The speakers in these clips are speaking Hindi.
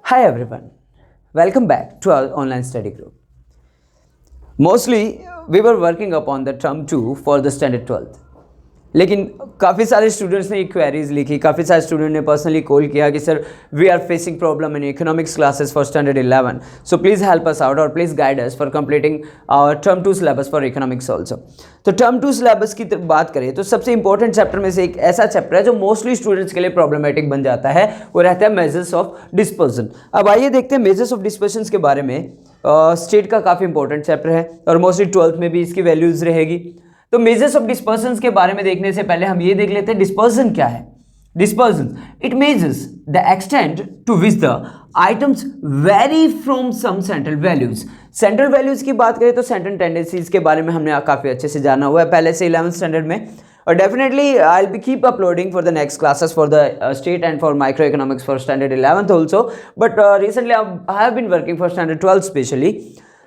Hi everyone, welcome back to our online study group. Mostly we were working upon the term 2 for the standard 12th. लेकिन काफ़ी सारे स्टूडेंट्स ने क्वेरीज लिखी, काफ़ी सारे स्टूडेंट ने पर्सनली कॉल किया कि sir we are facing problem in economics classes for standard 11, so please help us out और please guide us for completing term 2 syllabus for economics also. तो टर्म 2 सिलेबस की बात करें तो सबसे इंपॉर्टेंट चैप्टर में से एक ऐसा चैप्टर है जो मोस्टली स्टूडेंट्स के लिए प्रॉब्लमेटिक बन जाता है, वो रहता है मेजर्स ऑफ डिस्पर्सन। अब आइए देखते हैं मेजर्स ऑफ डिस्पर्सन के बारे में। स्टेट का काफ़ी इंपॉर्टेंट चैप्टर है और मोस्टली 12th में भी इसकी वैल्यूज़ रहेगी। तो मेजर्स ऑफ डिस्पर्सन के बारे में देखने से पहले हम ये देख लेते हैं डिस्पर्सन क्या है। Dispersion it measures the extent to which the items vary from some central values. Central values की बात करें तो सेंट्रल टेंडेंसीज के बारे में हमने काफ़ी अच्छे से जाना हुआ है पहले से 11th स्टैंडर्ड में, और definitely I will be keep uploading for the next classes for the state and for micro economics for standard 11th also, but recently I have been working for standard 12 specially.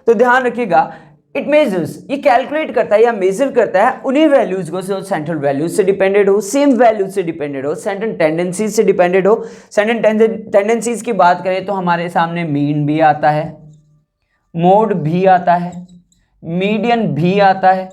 तो ध्यान रखिएगा, इट मेजर्स ये कैलकुलेट करता है या मेजर करता है उन्हीं वैल्यूज को जो सेंट्रल वैल्यूज से डिपेंडेड हो, सेम वैल्यूज से डिपेंडेड हो, सेंट्रल टेंडेंसीज से डिपेंडेड हो। सेंट्रल टेंडेंसीज की बात करें तो हमारे सामने मीन भी आता है, मोड भी आता है, मीडियन भी आता है।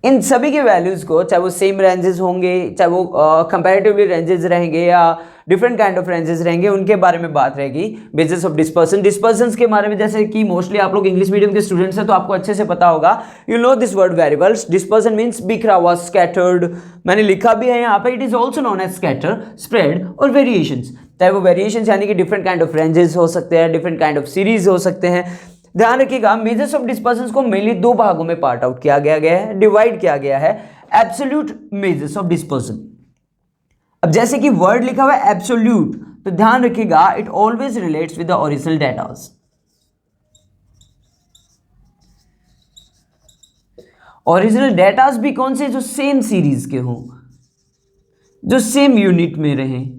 इन सभी के वैल्यूज को, चाहे वो सेम रेंजेस होंगे, चाहे वो कंपैरेटिवली रेंजेस रहेंगे या डिफरेंट काइंड ऑफ रेंजेस रहेंगे, उनके बारे में बात रहेगी। बेसिस ऑफ डिस्पर्सन, डिस्पर्सन के बारे में जैसे कि मोस्टली आप लोग इंग्लिश मीडियम के स्टूडेंट्स हैं तो आपको अच्छे से पता होगा, you know this word very well. Dispersion means बिखरा हुआ, स्कैटर्ड, मैंने लिखा भी है यहाँ पे। It is also known as scatter, spread और वेरिएशंस। चाहे वो वेरिएशंस यानी कि डिफरेंट काइंड ऑफ रेंजेस हो सकते हैं, डिफरेंट काइंड ऑफ सीरीज हो सकते हैं। ध्यान रखिएगा, मेजर्स ऑफ डिस्पर्सन को मेनली दो भागों में पार्ट आउट किया गया है, डिवाइड किया गया है। Absolute measures of dispersion. अब जैसे कि वर्ड लिखा हुआ है एब्सोल्यूट, तो ध्यान रखिएगा it always relates with the original datas. Original datas भी कौन से? जो सेम सीरीज के हों, जो सेम यूनिट में रहें।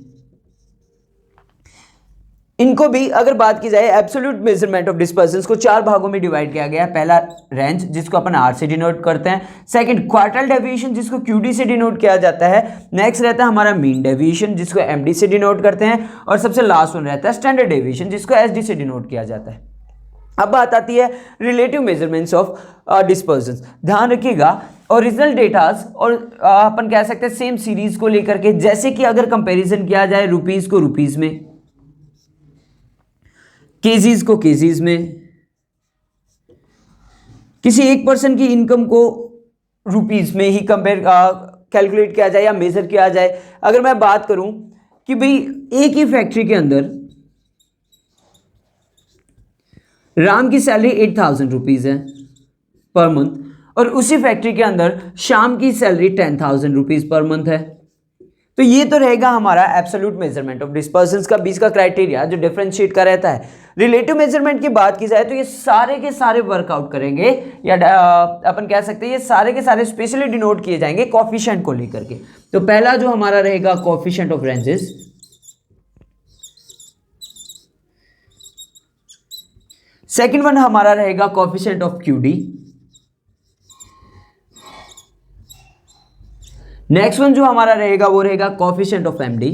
इनको भी अगर बात की जाए, एब्सोल्यूट मेजरमेंट ऑफ डिस्पर्सन को चार भागों में डिवाइड किया गया है। पहला रेंज, जिसको अपन आर से डिनोट करते हैं। सेकंड क्वार्टाइल डेविएशन, जिसको क्यूडी से डिनोट किया जाता है। नेक्स्ट रहता है हमारा मीन डेविएशन, जिसको एमडी से डिनोट करते हैं। और सबसे लास्ट वन रहता है स्टैंडर्ड डेविएशन, जिसको एसडी से डिनोट किया जाता है। अब बात आती है रिलेटिव मेजरमेंट्स ऑफ डिस्पर्सन। ध्यान रखिएगा, ओरिजिनल डेटास और अपन कह सकते हैं सेम सीरीज को लेकर के, जैसे कि अगर कंपेरिजन किया जाए रुपीज को रुपीज में, केजीज को केजीज में, किसी एक पर्सन की इनकम को रुपीज में ही कैलकुलेट किया जाए या मेजर किया जाए। अगर मैं बात करूं कि भाई एक ही फैक्ट्री के अंदर राम की सैलरी 8,000 रुपीज है पर मंथ, और उसी फैक्ट्री के अंदर शाम की सैलरी 10,000 रुपीज पर मंथ है, तो ये तो रहेगा हमारा एब्सोल्यूट मेजरमेंट ऑफ डिस्पर्सन का बीच का क्राइटेरिया जो डिफरेंशिएट का रहता है। रिलेटिव मेजरमेंट की बात की जाए तो ये सारे के सारे वर्कआउट करेंगे, या अपन कह सकते हैं ये सारे के सारे स्पेशली डिनोट किए जाएंगे कोफिशिएंट को लेकर के। तो पहला जो हमारा रहेगा coefficient of ranges, second one हमारा रहेगा coefficient of QD, next one जो हमारा रहेगा वो रहेगा coefficient of MD,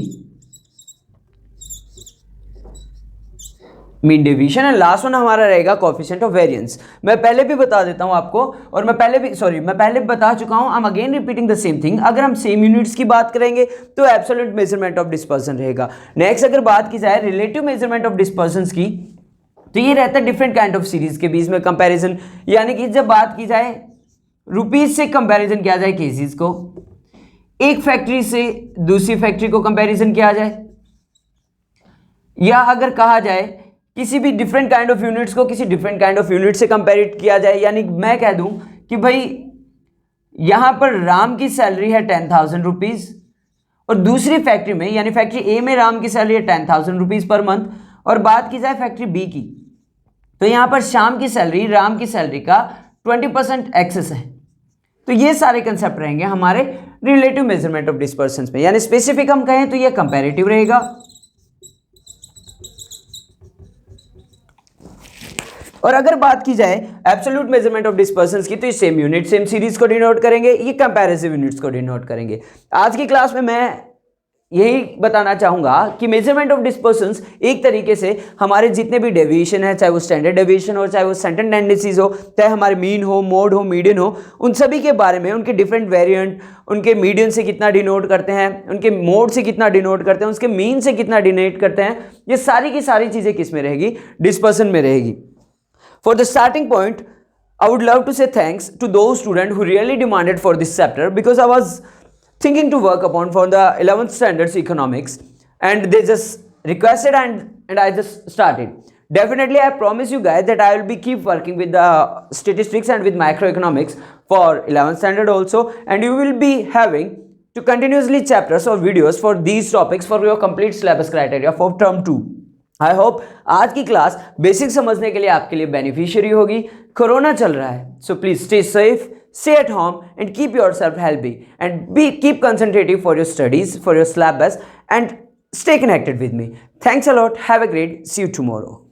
mean deviation, and last one हमारा रहेगा कोफिशिएंट ऑफ वेरिएंस। मैं पहले भी बता देता हूं आपको, और मैं पहले भी बता चुका हूं, I am again repeating the same thing. अगर हम सेम यूनिट्स की बात करेंगे तो एब्सोल्यूट मेजरमेंट ऑफ डिस्पर्सन रहेगा। नेक्स्ट अगर बात की जाए रिलेटिव मेजरमेंट ऑफ डिस्पर्सन की, तो ये रहता है डिफरेंट काइंड ऑफ सीरीज के बीच में कंपैरिजन, यानी कि जब बात की जाए रुपीज से कंपैरिजन किया जाए केजीज को, एक फैक्ट्री से दूसरी फैक्ट्री को कंपैरिजन किया जाए, या अगर कहा जाए किसी भी डिफरेंट काइंड ऑफ यूनिट्स को किसी डिफरेंट काइंड ऑफ यूनिट से कंपेयर किया जाए, यानी मैं कह दूं कि भाई यहां पर राम की सैलरी है 10,000 रुपीज, और दूसरी फैक्ट्री में यानी फैक्ट्री ए में राम की सैलरी है 10,000 रुपीज पर मंथ, और बात की जाए फैक्ट्री बी की, तो यहां पर शाम की सैलरी राम की सैलरी का 20% एक्सेस है। तो ये सारे कंसेप्ट रहेंगे हमारे रिलेटिव मेजरमेंट ऑफ डिस्पर्सन में, यानी स्पेसिफिक हम कहें तो ये कंपैरेटिव रहेगा, और अगर बात की जाए एब्सोल्यूट मेजरमेंट ऑफ डिस्पर्सन की, तो ये सेम यूनिट सेम सीरीज को डिनोट करेंगे, ये कंपैरेटिव यूनिट्स को डिनोट करेंगे। आज की क्लास में मैं यही बताना चाहूँगा कि मेजरमेंट ऑफ डिस्पर्सन्स एक तरीके से हमारे जितने भी डेविएशन है, चाहे वो स्टैंडर्ड डेविएशन हो, चाहे वो सेंट्रल टेंडेंसीज हो, चाहे हमारे मीन हो, मोड हो, मीडियन हो, उन सभी के बारे में, उनके डिफरेंट वेरिएंट, उनके मीडियन से कितना डिनोट करते हैं, उनके मोड से कितना डिनोट करते हैं, उसके मीन से कितना डिनोट करते हैं, ये सारी की सारी चीज़ें किस में रहेगी, डिस्पर्सन में रहेगी. For the starting point I would love to say thanks to those students who really demanded for this chapter, because I was thinking to work upon for the 11th standards economics, and they just requested, and I just started. Definitely I promise you guys that I will be keep working with the statistics and with macroeconomics for 11th standard also, and you will be having to continuously chapters or videos for these topics for your complete syllabus criteria for term 2. I hope आज की क्लास बेसिक समझने के लिए आपके लिए बेनिफिशियरी होगी. कोरोना चल रहा है, so please stay safe, stay at home and keep yourself healthy and be keep concentrative for your studies, for your syllabus, and stay connected with me. Thanks a lot, have a great, see you tomorrow.